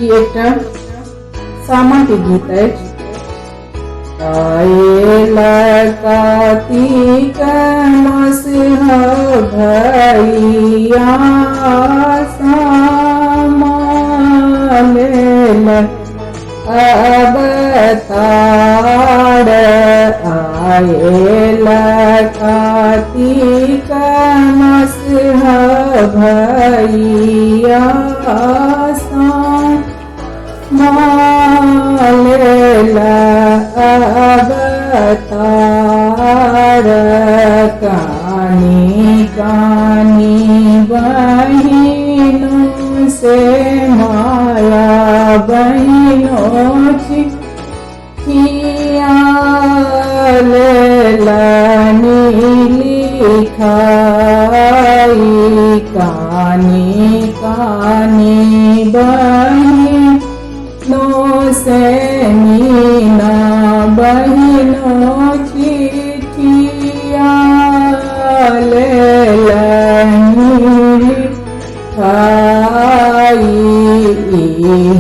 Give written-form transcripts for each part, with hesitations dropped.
ई एकटा सामा के गीत अछि। कार्तिक मास भैया सामा लेल अवतार आयल। कार्तिक मास भैया सामा लेल अवतार। कानी कानी बहिनों से माया बहिनों चिट्ठिया लेलनि लिखाई। कानी कानी बहिनों से मीना बहिनों चिट्ठिया लेलनि लिखाई।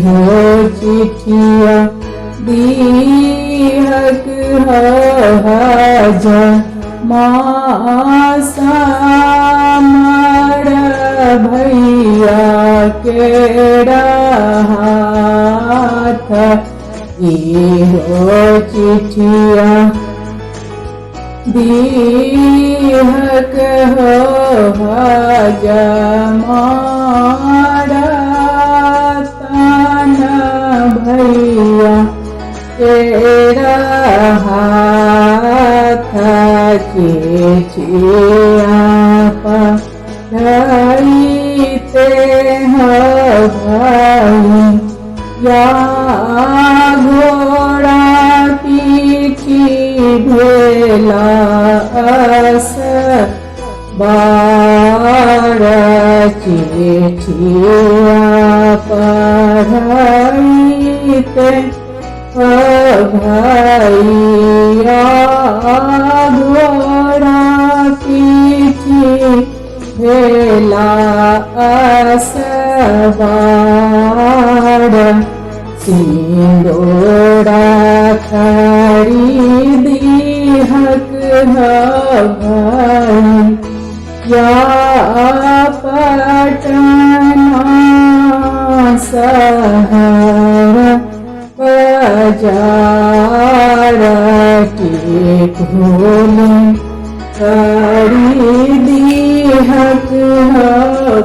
हो चिट्ठिया दीहक मार भैया के हाथ। हो चिट्ठिया दीहक मार तन भैया तेरा हाथ। चिट्ठिया पढ़ते भाई या घोड़ा पीठी भेला बार। चिट्ठिया पढ़ते भैया घोड़ा पीठी भेला सवार। सिंदूरा खरीदीहक भाई या पटना शहर बाजार। टिकोल खरीदीहक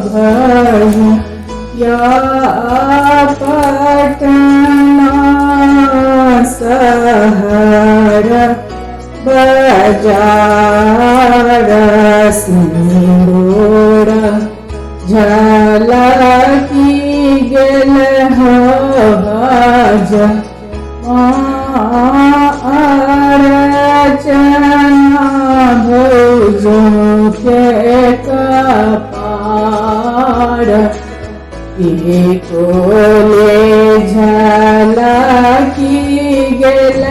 भाई या पटना शहर बाजार। सिंदूर झलकी गेल अर्चना भौजों के कपार। कोले झलकी गेल